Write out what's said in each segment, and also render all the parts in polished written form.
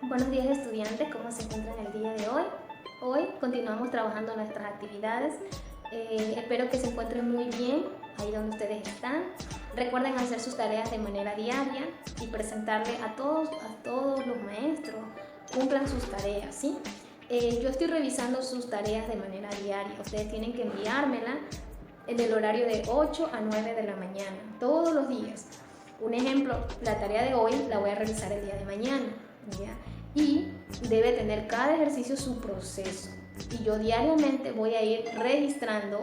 Buenos días estudiantes, ¿cómo se encuentran el día de hoy? Hoy continuamos trabajando nuestras actividades. Espero que se encuentren muy bien ahí donde ustedes están. Recuerden hacer sus tareas de manera diaria y presentarle a todos los maestros. Cumplan sus tareas, ¿sí? Yo estoy revisando sus tareas de manera diaria. Ustedes tienen que enviármela en el horario de 8 a 9 de la mañana, todos los días. Un ejemplo, la tarea de hoy la voy a revisar el día de mañana, ¿ya? Y debe tener cada ejercicio su proceso. Y yo diariamente voy a ir registrando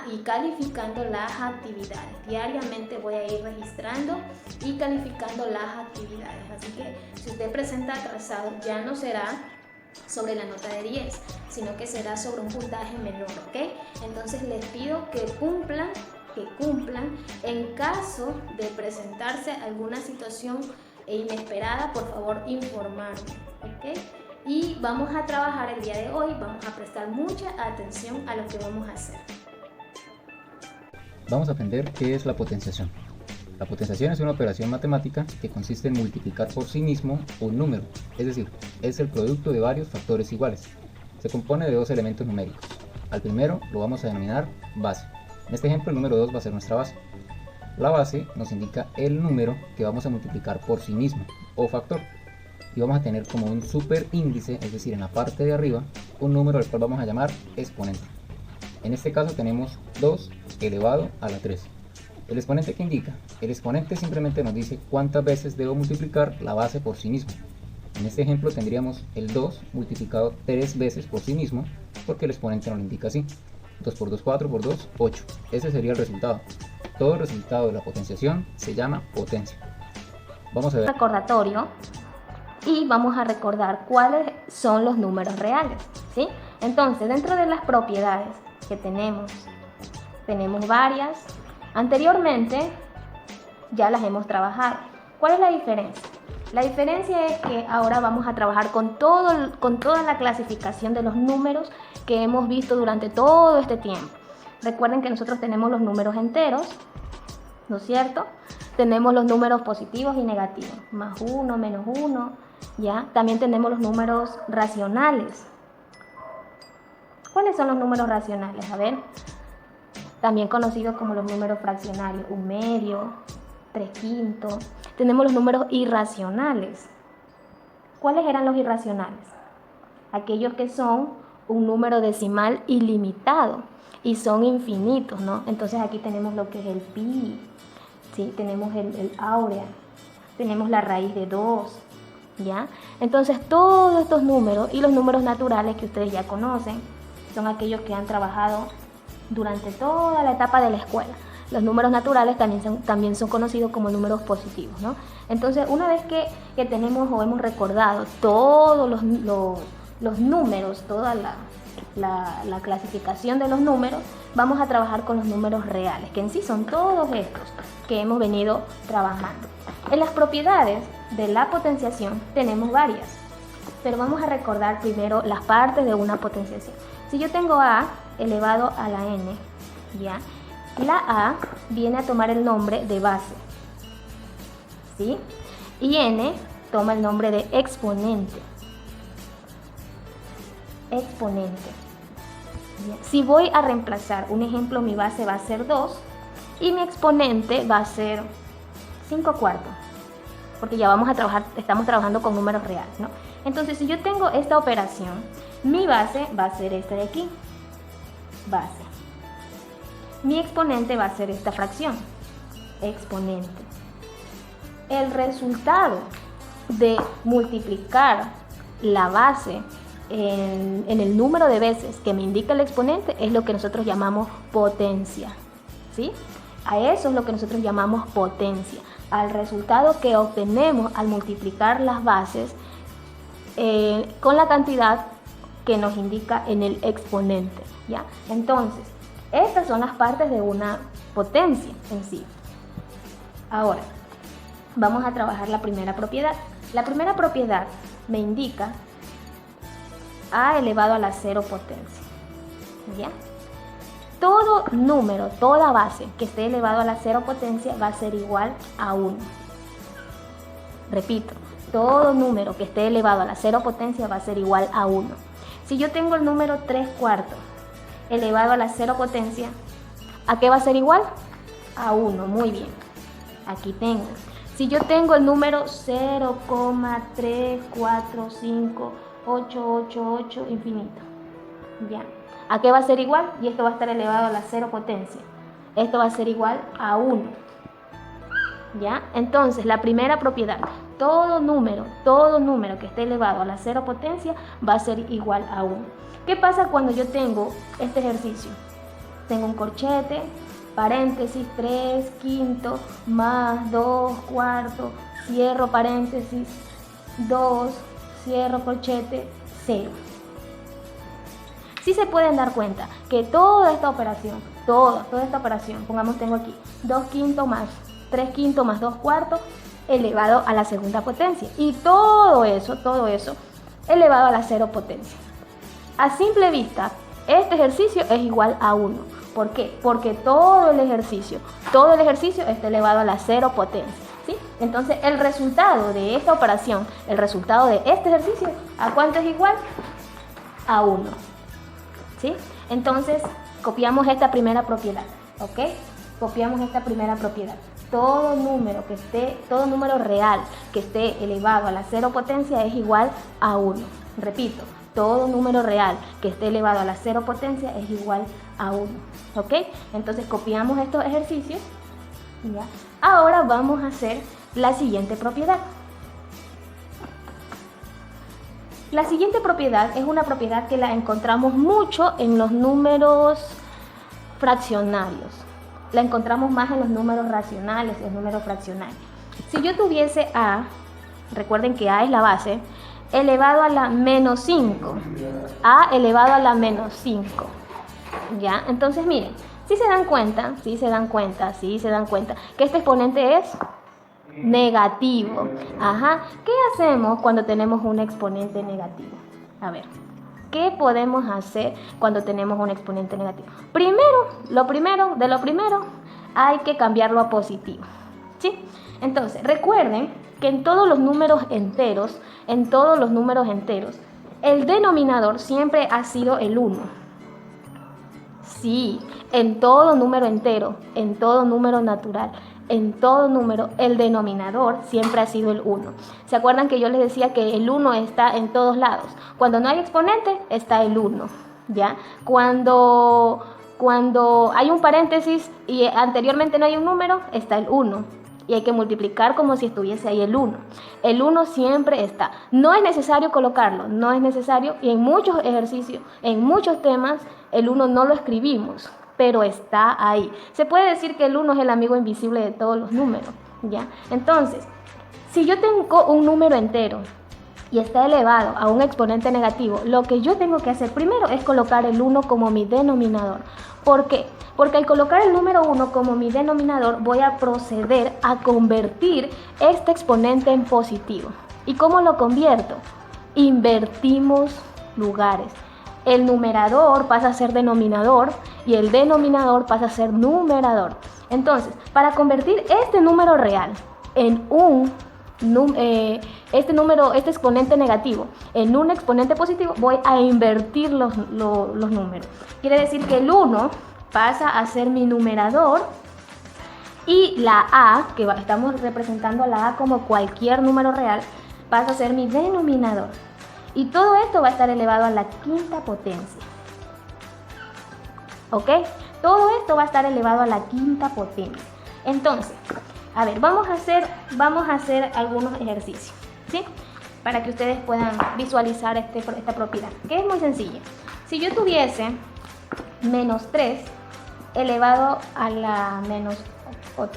y calificando las actividades. Diariamente voy a ir registrando y calificando las actividades. Así que si usted presenta atrasado, ya no será sobre la nota de 10, sino que será sobre un puntaje menor, ¿ok? Entonces les pido que cumplan. En caso de presentarse alguna situación inesperada, por favor informarme, ¿ok? Y vamos a trabajar el día de hoy, vamos a prestar mucha atención a lo que vamos a hacer. Vamos a aprender qué es la potenciación. La potenciación es una operación matemática que consiste en multiplicar por sí mismo un número, es decir, es el producto de varios factores iguales. Se compone de dos elementos numéricos. Al primero lo vamos a denominar base. En este ejemplo el número 2 va a ser nuestra base. La base nos indica el número que vamos a multiplicar por sí mismo, o factor. Y vamos a tener como un superíndice, es decir, en la parte de arriba, un número al cual vamos a llamar exponente. En este caso tenemos 2 elevado a la 3. ¿El exponente qué indica? El exponente simplemente nos dice cuántas veces debo multiplicar la base por sí mismo. En este ejemplo tendríamos el 2 multiplicado 3 veces por sí mismo, porque el exponente nos lo indica así. 2 por 2, 4 por 2, 8. Ese sería el resultado. Todo el resultado de la potenciación se llama potencia. Vamos a ver. Recordatorio, y vamos a recordar cuáles son los números reales, ¿sí? Entonces, dentro de las propiedades que tenemos varias. Anteriormente ya las hemos trabajado. ¿Cuál es la diferencia? La diferencia es que ahora vamos a trabajar con toda la clasificación de los números que hemos visto durante todo este tiempo. Recuerden que nosotros tenemos los números enteros, ¿no es cierto? Tenemos los números positivos y negativos, más 1, menos 1, ¿ya? También tenemos los números racionales. ¿Cuáles son los números racionales? A ver, también conocidos como los números fraccionarios, 1/2, 3/5. Tenemos los números irracionales. ¿Cuáles eran los irracionales? Aquellos que son un número decimal ilimitado y son infinitos, ¿no? Entonces aquí tenemos lo que es el pi, ¿sí? Tenemos el áurea, tenemos la raíz de 2, ¿ya? Entonces todos estos números y los números naturales que ustedes ya conocen son aquellos que han trabajado durante toda la etapa de la escuela. Los números naturales también son conocidos como números positivos, ¿no? Entonces, una vez que tenemos o hemos recordado todos los números, toda la clasificación de los números, vamos a trabajar con los números reales, que en sí son todos estos que hemos venido trabajando. En las propiedades de la potenciación tenemos varias, pero vamos a recordar primero las partes de una potenciación. Si yo tengo a elevado a la n, ¿ya? La a viene a tomar el nombre de base, ¿sí? Y n toma el nombre de exponente. ¿Ya? Si voy a reemplazar, un ejemplo, mi base va a ser 2 y mi exponente va a ser 5/4, porque ya estamos trabajando con números reales, ¿no? Entonces, si yo tengo esta operación, mi base va a ser esta de aquí, base. Mi exponente va a ser esta fracción, exponente. El resultado de multiplicar la base en el número de veces que me indica el exponente es lo que nosotros llamamos potencia, ¿sí? A eso es lo que nosotros llamamos potencia, al resultado que obtenemos al multiplicar las bases con la cantidad que nos indica en el exponente, ¿ya? Entonces, estas son las partes de una potencia en sí. Ahora, vamos a trabajar la primera propiedad. La primera propiedad me indica a elevado a la 0 potencia, ¿ya? Todo número, toda base que esté elevado a la 0 potencia va a ser igual a 1. Repito, todo número que esté elevado a la 0 potencia va a ser igual a 1. Si yo tengo el número 3/4 elevado a la 0 potencia, ¿a qué va a ser igual? A 1, muy bien. Aquí tengo. Si yo tengo el número 0,345888 infinito, ya. ¿A qué va a ser igual? Y esto va a estar elevado a la 0 potencia. Esto va a ser igual a 1. ¿Ya? Entonces, la primera propiedad, todo número que esté elevado a la 0 potencia va a ser igual a 1. ¿Qué pasa cuando yo tengo este ejercicio? Tengo un corchete, paréntesis, 3 quinto más 2 cuarto, cierro paréntesis, 2, cierro corchete, 0. Sí se pueden dar cuenta que toda esta operación, pongamos, tengo aquí 2 quintos más 3 quintos más 2 cuartos elevado a la segunda potencia. Y todo eso elevado a la 0 potencia. A simple vista, este ejercicio es igual a 1. ¿Por qué? Porque todo el ejercicio está elevado a la 0 potencia. ¿Sí? Entonces, el resultado de esta operación, el resultado de este ejercicio, ¿a cuánto es igual? A 1. ¿Sí? Entonces, copiamos esta primera propiedad. ¿Ok? Copiamos esta primera propiedad. Todo número real que esté elevado a la 0 potencia es igual a 1. Repito, todo número real que esté elevado a la 0 potencia es igual a 1. ¿Ok? Entonces copiamos estos ejercicios. ¿Ya? Ahora vamos a hacer la siguiente propiedad. La siguiente propiedad es una propiedad que la encontramos mucho en los números fraccionarios. La encontramos más en los números racionales, en los números fraccionarios. Si yo tuviese A, recuerden que A es la base, elevado a la menos 5. A elevado a la menos 5. ¿Ya? Entonces, miren, si se dan cuenta que este exponente es negativo. Ajá. ¿Qué hacemos cuando tenemos un exponente negativo? A ver, ¿qué podemos hacer cuando tenemos un exponente negativo? Lo primero, hay que cambiarlo a positivo. ¿Sí? Entonces, recuerden que en todos los números enteros, el denominador siempre ha sido el 1. Sí, en todo número entero, en todo número natural, en todo número, el denominador siempre ha sido el 1. ¿Se acuerdan que yo les decía que el 1 está en todos lados? Cuando no hay exponente, está el 1, ¿ya? Cuando hay un paréntesis y anteriormente no hay un número, está el 1. Y hay que multiplicar como si estuviese ahí el 1. El 1 siempre está. No es necesario colocarlo, no es necesario. Y en muchos ejercicios, en muchos temas, el 1 no lo escribimos, pero está ahí. Se puede decir que el 1 es el amigo invisible de todos los números, ¿ya? Entonces, si yo tengo un número entero y está elevado a un exponente negativo, lo que yo tengo que hacer primero es colocar el 1 como mi denominador. ¿Por qué? Porque al colocar el número 1 como mi denominador, voy a proceder a convertir este exponente en positivo. ¿Y cómo lo convierto? Invertimos lugares. El numerador pasa a ser denominador y el denominador pasa a ser numerador. Entonces, para convertir este número real en este exponente negativo en un exponente positivo, voy a invertir los números. Quiere decir que el 1 pasa a ser mi numerador y la A, que estamos representando a la A como cualquier número real, pasa a ser mi denominador. Y todo esto va a estar elevado a la quinta potencia. ¿Ok? Todo esto va a estar elevado a la quinta potencia. Entonces, a ver, vamos a hacer algunos ejercicios, ¿sí? Para que ustedes puedan visualizar esta propiedad, que es muy sencilla. Si yo tuviese menos 3 elevado a la menos 8,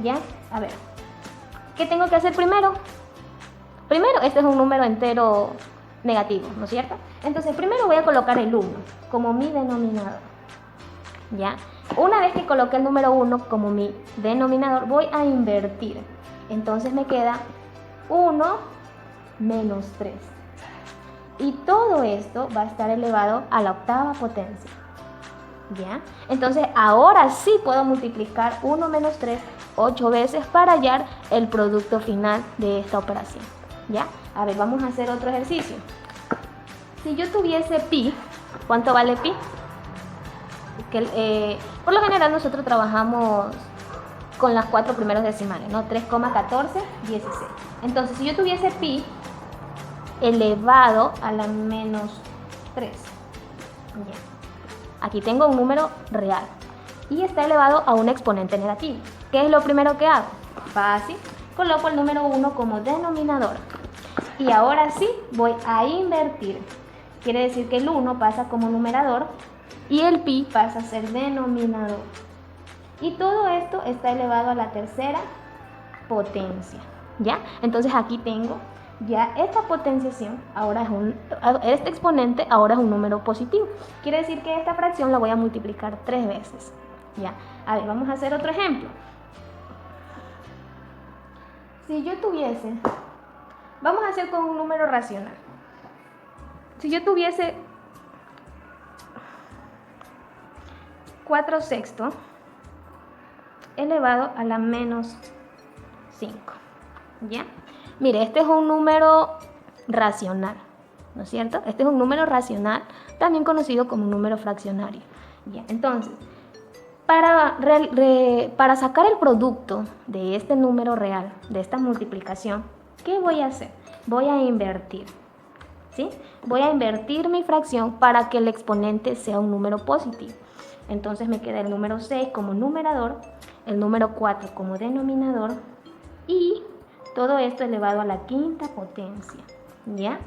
¿ya? A ver, ¿qué tengo que hacer primero? Primero, este es un número entero negativo, ¿no es cierto? Entonces, primero voy a colocar el 1 como mi denominador, ¿ya? Una vez que coloqué el número 1 como mi denominador, voy a invertir. Entonces me queda 1 menos 3. Y todo esto va a estar elevado a la octava potencia. ¿Ya? Entonces ahora sí puedo multiplicar 1 menos 3 8 veces para hallar el producto final de esta operación. ¿Ya? A ver, vamos a hacer otro ejercicio. Si yo tuviese pi, ¿cuánto vale pi? Por lo general nosotros trabajamos con las 4 primeros decimales, ¿no? 3,1416. Entonces, si yo tuviese pi elevado a la menos 3, ya. Aquí tengo un número real y está elevado a un exponente negativo. ¿Qué es lo primero que hago? Fácil, coloco el número 1 como denominador. Y ahora sí voy a invertir. Quiere decir que el 1 pasa como numerador y el pi pasa a ser denominador. Y todo esto está elevado a la tercera potencia. ¿Ya? Entonces aquí tengo ya esta potenciación, este exponente ahora es un número positivo. Quiere decir que esta fracción la voy a multiplicar 3 veces. ¿Ya? A ver, vamos a hacer otro ejemplo. Si yo tuviese, vamos a hacer con un número racional. Si yo tuviese 4 sextos elevado a la menos 5, ¿ya? Mire, este es un número racional, ¿no es cierto? Este es un número racional, también conocido como un número fraccionario, ¿ya? Entonces, para sacar el producto de este número real, de esta multiplicación, ¿qué voy a hacer? Voy a invertir, ¿sí? Voy a invertir mi fracción para que el exponente sea un número positivo. Entonces me queda el número 6 como numerador, el número 4 como denominador y todo esto elevado a la quinta potencia, ¿ya?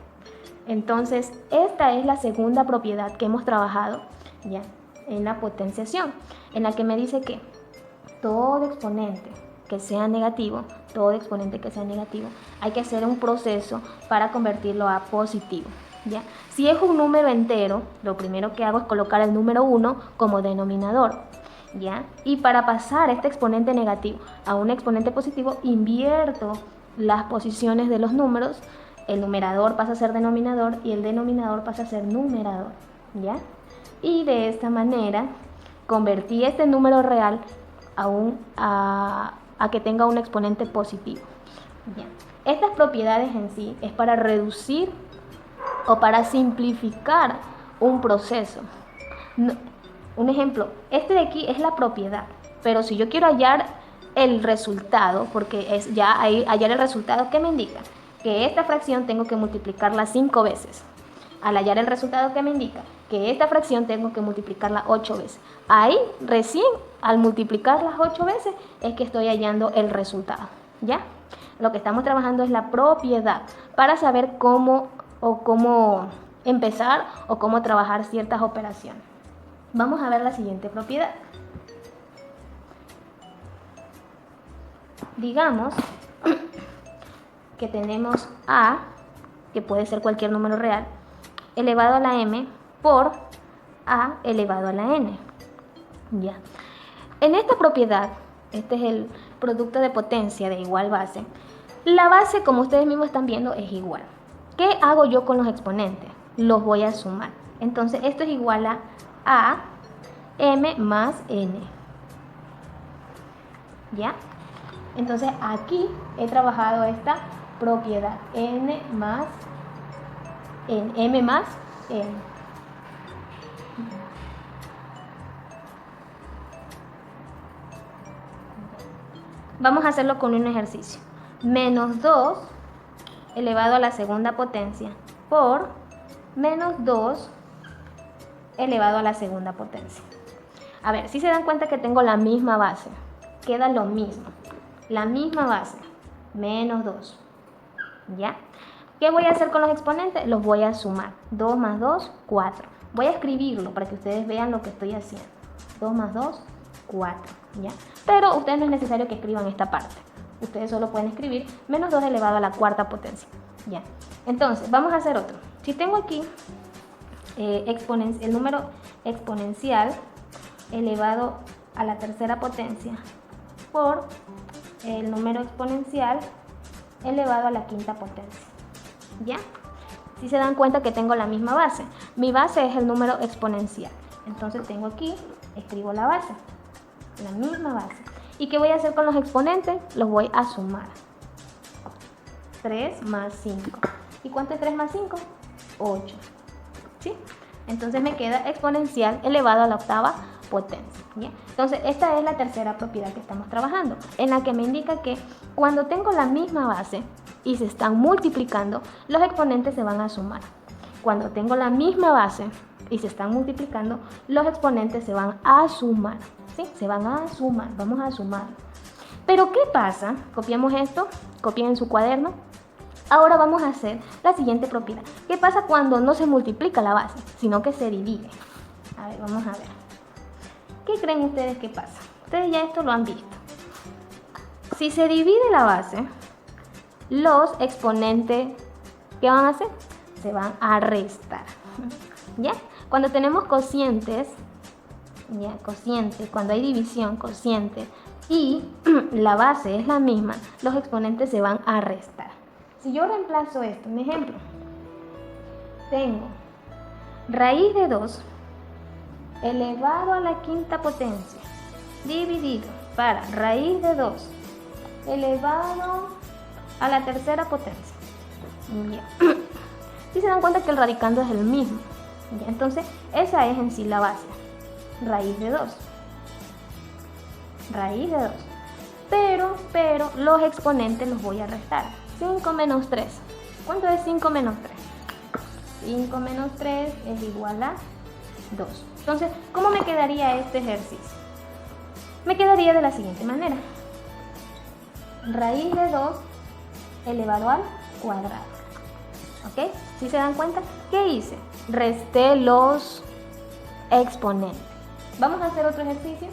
Entonces esta es la segunda propiedad que hemos trabajado, ¿ya? En la potenciación, en la que me dice que todo exponente que sea negativo, hay que hacer un proceso para convertirlo a positivo, ¿ya? Si es un número entero, lo primero que hago es colocar el número 1 como denominador, ¿ya? Y para pasar este exponente negativo a un exponente positivo, invierto las posiciones de los números, el numerador pasa a ser denominador y el denominador pasa a ser numerador, ¿ya? Y de esta manera convertí este número real a que tenga un exponente positivo, ¿ya? Estas propiedades en sí es para reducir o para simplificar un proceso. Un ejemplo, este de aquí es la propiedad, pero si yo quiero hallar el resultado, porque es ya hallar el resultado, ¿qué me indica? Que esta fracción tengo que multiplicarla 5 veces. Al hallar el resultado, ¿qué me indica? Que esta fracción tengo que multiplicarla 8 veces. Ahí recién, al multiplicar las 8 veces, es que estoy hallando el resultado, ¿ya? Lo que estamos trabajando es la propiedad para saber cómo empezar o cómo trabajar ciertas operaciones. Vamos a ver la siguiente propiedad. Digamos que tenemos a, que puede ser cualquier número real, elevado a la m por a elevado a la n. Ya. En esta propiedad, este es el producto de potencia de igual base. La base, como ustedes mismos están viendo, es igual. ¿Qué hago yo con los exponentes? Los voy a sumar. Entonces, esto es igual a m más n. ¿Ya? Entonces, aquí he trabajado esta propiedad, m más n. Vamos a hacerlo con un ejercicio. Menos 2 elevado a la segunda potencia por menos 2 elevado a la segunda potencia. A ver, si se dan cuenta que tengo la misma base, queda lo mismo. La misma base, menos 2. ¿Ya? ¿Qué voy a hacer con los exponentes? Los voy a sumar. 2 más 2, 4. Voy a escribirlo para que ustedes vean lo que estoy haciendo. 2 más 2, 4. ¿Ya? Pero ustedes no es necesario que escriban esta parte. Ustedes solo pueden escribir menos 2 elevado a la cuarta potencia. ¿Ya? Entonces, vamos a hacer otro. Si tengo aquí el número exponencial elevado a la tercera potencia por el número exponencial elevado a la quinta potencia. ¿Ya? Si se dan cuenta que tengo la misma base. Mi base es el número exponencial. Entonces tengo aquí, escribo la base, la misma base. ¿Y qué voy a hacer con los exponentes? Los voy a sumar. 3 más 5. ¿Y cuánto es 3 más 5? 8. ¿Sí? Entonces me queda exponencial elevado a la octava potencia. ¿Ya? Entonces esta es la tercera propiedad que estamos trabajando, en la que me indica que cuando tengo la misma base y se están multiplicando, los exponentes se van a sumar. Cuando tengo la misma base y se están multiplicando, los exponentes se van a sumar. ¿Sí? Se van a sumar, vamos a sumar. Pero ¿qué pasa? Copiamos esto, copien en su cuaderno. Ahora vamos a hacer la siguiente propiedad. ¿Qué pasa cuando no se multiplica la base, sino que se divide? A ver, vamos a ver. ¿Qué creen ustedes que pasa? Ustedes ya esto lo han visto. Si se divide la base, los exponentes, ¿qué van a hacer? Se van a restar. ¿Ya? Cuando tenemos cocientes, ¿ya? Cociente, cuando hay división, cociente, y la base es la misma, los exponentes se van a restar. Si yo reemplazo esto, un ejemplo, tengo raíz de 2 elevado a la quinta potencia dividido para raíz de 2 elevado a la tercera potencia. Ya. Si se dan cuenta que el radicando es el mismo. Ya. Entonces, esa es en sí la base. Raíz de 2. Raíz de 2. Pero los exponentes los voy a restar. 5 menos 3. ¿Cuánto es 5 menos 3? 5 menos 3 es igual a 2. Entonces, ¿cómo me quedaría este ejercicio? Me quedaría de la siguiente manera. Raíz de 2 elevado al cuadrado. ¿Ok? ¿Sí se dan cuenta? ¿Qué hice? Resté los exponentes. Vamos a hacer otro ejercicio.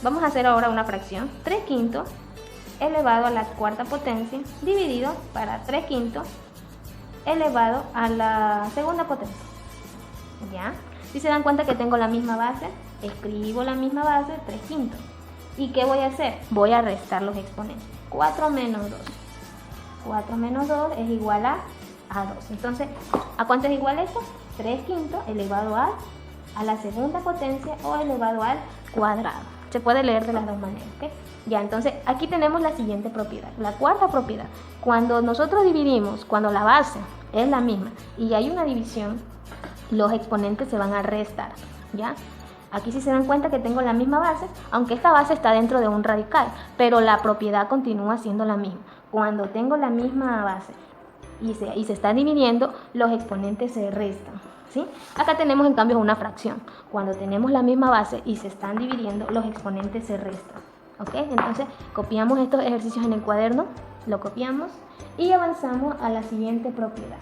Vamos a hacer ahora una fracción. 3 quintos elevado a la cuarta potencia dividido para 3 quintos elevado a la segunda potencia. ¿Ya? Si se dan cuenta que tengo la misma base, escribo la misma base, 3 quintos. ¿Y qué voy a hacer? Voy a restar los exponentes. 4 menos 2. 4 menos 2 es igual a 2. Entonces, ¿a cuánto es igual esto? 3 quintos elevado a la segunda potencia o elevado al cuadrado. Se puede leer de las dos maneras, ¿ok? Ya, entonces aquí tenemos la siguiente propiedad. La cuarta propiedad. Cuando nosotros dividimos, cuando la base es la misma y hay una división, los exponentes se van a restar, ¿ya? Aquí sí se dan cuenta que tengo la misma base, aunque esta base está dentro de un radical, pero la propiedad continúa siendo la misma. Cuando tengo la misma base y se está dividiendo, los exponentes se restan, ¿sí? Acá tenemos en cambio una fracción. Cuando tenemos la misma base y se están dividiendo, los exponentes se restan, ¿ok? Entonces copiamos estos ejercicios en el cuaderno, lo copiamos y avanzamos a la siguiente propiedad.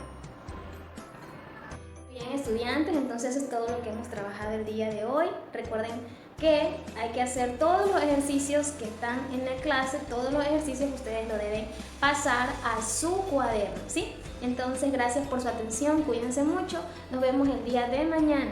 Bien, estudiantes, entonces eso es todo lo que hemos trabajado el día de hoy. Recuerden que hay que hacer todos los ejercicios que están en la clase, todos los ejercicios ustedes lo deben pasar a su cuaderno, ¿sí? Entonces, gracias por su atención, cuídense mucho, nos vemos el día de mañana.